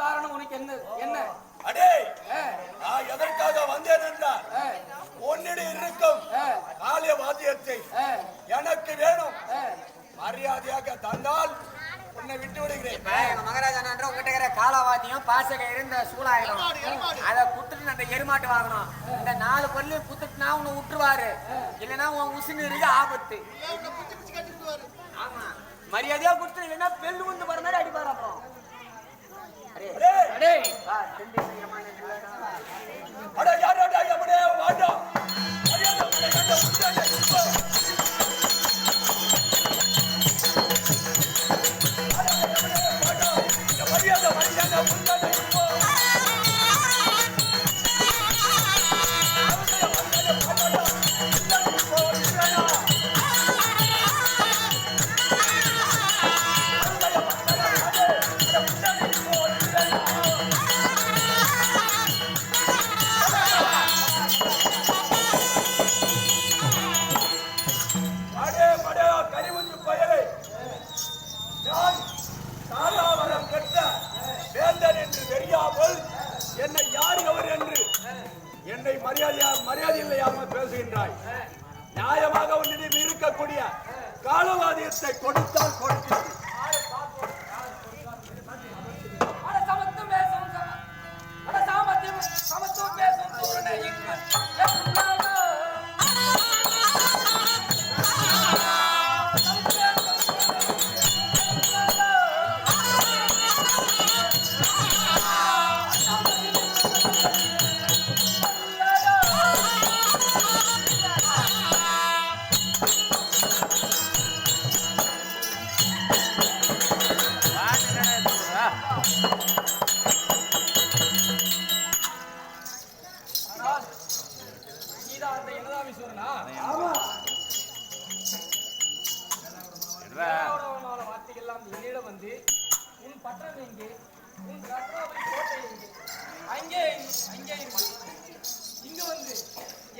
காரணம் உனக்கு என்ன? என்ன அடே, நான் எதற்காக வந்தேன் என்றால் உன்னிடம் இருக்கும் காளிய வாத்தியத்தை எனக்கு வேணும். மரியாதையாக தந்தால் உன்னை விட்டு விடுகிறேன். எங்க மகாராஜா உங்ககிட்ட காலவாதியம் பாசகயிறு இந்த சூழாயிரம் அதை குத்துட்டு அந்த எருமாட்டு வாங்கணும். இந்த 4 பொருளையும் குத்துட்டுனா உன்னை விட்டுருவாரு, இல்லைன்னா உன் உசுநீருக்கு ஆபத்து. ஆமா, மரியாதையா கொடுத்து, இல்லைன்னா பெல்லு வந்து வர மாதிரி அடிப்பாரு. அப்புறம் மரியாதை இல்லையாமல் பேசுகின்றாய். நியாயமாக உன்னிடம் இருக்கக்கூடிய காலவாதியத்தை கொடுத்தால் கொடுக்கிறது.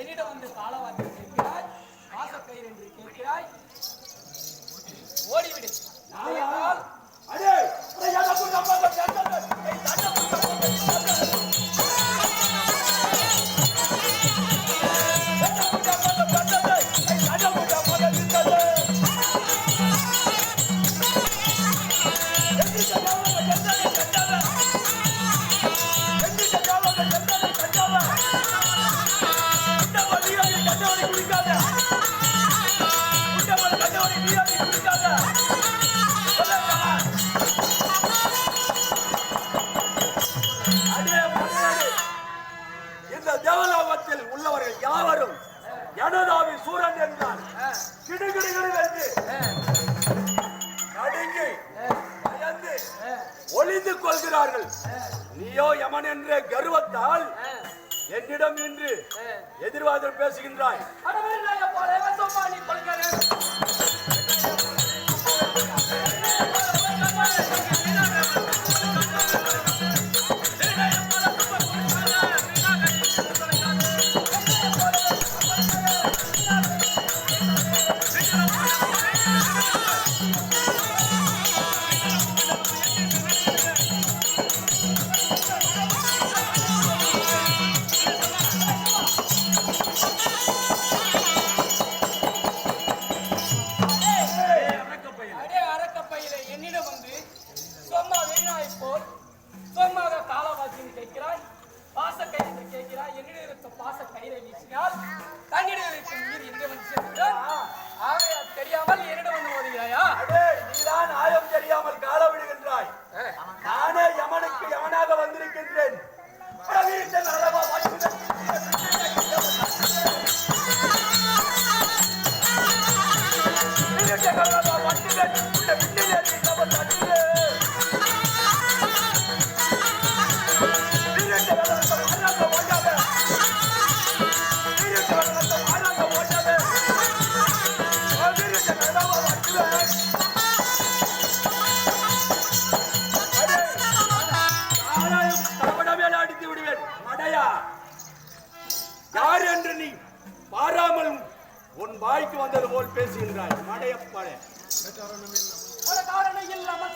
என்னிடம் வந்து காலவாதி கேட்கிறாய், பாசக்கயிறு என்று கேட்கிறாய். ஓடிவிடு. இந்த தேவலோகத்தில் உள்ளவர்கள் யாவரும் யனதாவி சூரன் என்றால் கிடுகிடுகள் என்று நடுங்கி பயந்து ஒளிந்து கொள்கிறார்கள். நீயோ யமன் என்ற கர்வத்தால் என்னிடம் நின்று எதிர்வாதம் பேசுகின்றாய். தெரியாமல் என்னிடம் வந்து மோதுகிறாயா? நீதான் ஆயம் தெரியாமல் கால விடுகின்றாய். நானே யமனுக்கு யமனாக வந்திருக்கின்றேன். யார் என்று நீ பாராமல் உன் வாய்க்கு வந்தது போல் பேசுகின்றாய். மடையப்பாளே, காரணம் இல்லாமல்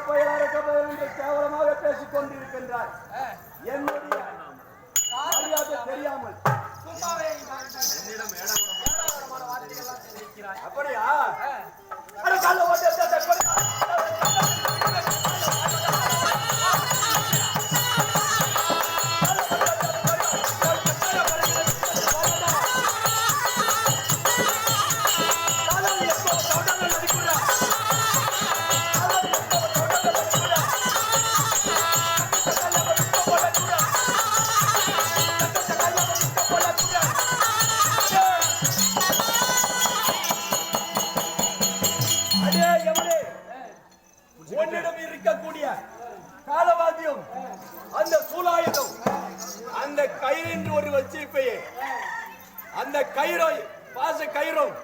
அரக்கப்பயல் என்று கேவலமாக பேசிக் கொண்டிருக்கின்றார். என்னுடைய மரியாதை தெரியாமல் சும்மாவே ஏடாகூடமான வார்த்தைகள்லாம் தெரிவிக்கிறாய். அப்படியா? அட கால ஓட்ட உன்னிடம் இருக்கக்கூடிய காலவாதியம், அந்த சூலாயுதம், அந்த கயிறு ஒரு வச்சிருப்பையே, அந்த கயிறை பாச கயிறும்,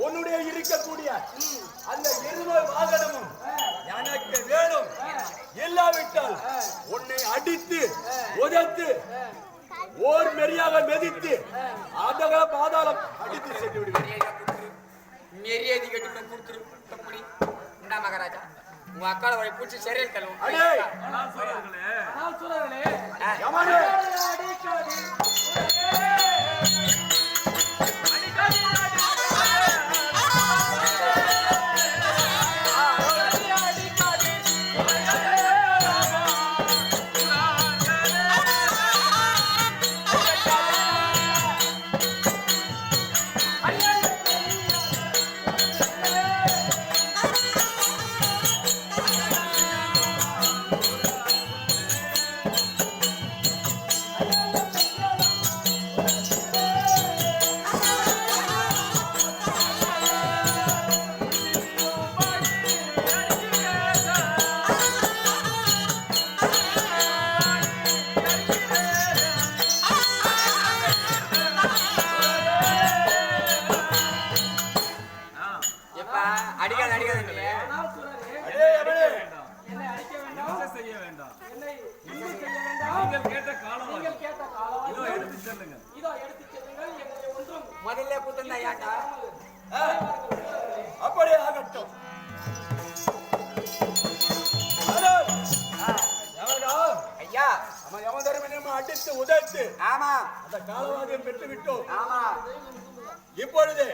உன்னுடைய இருக்கக்கூடிய அந்த எருமை வாகனமும் எனக்கு வேணும். இல்லாவிட்டால் உன்னை அடித்து உதைத்து ஓர் மெரியாக மெதித்து அந்த பாதாளம் அடித்து சென்று விடுவேன். மெரியாதை கட்டு கொடுத்துரு. இந்தா மகாராஜா, உங்க அக்கால வழி பூச்சி சரியில் கழுவும். அடே நான் சொல்றேனே யமனே அடிக்காது அடிக்காது. நான் சொல்றேனே அடே யமனே என்னை அடிக்க வேண்டாம், செய்ய வேண்டாம். என்னை இது செய்ய வேண்டாம். நீங்கள் கேட்ட காலம் நீங்கள் கேட்ட காலவாதி எடுத்து செல்லுங்க. இதோ எடுத்துச் செல்லுங்கள். என்னை ஒன்றும் முதல்ல குத்தந்தா ஏன்டா? அப்படியே ஆகட்டும். அடே யமனா, ஐயா அவன் யமதர்மனை அடித்து உதைத்து ஆமா அந்த காலவாதியம் பெற்று விட்டோம். ஆமா இப்பொழுது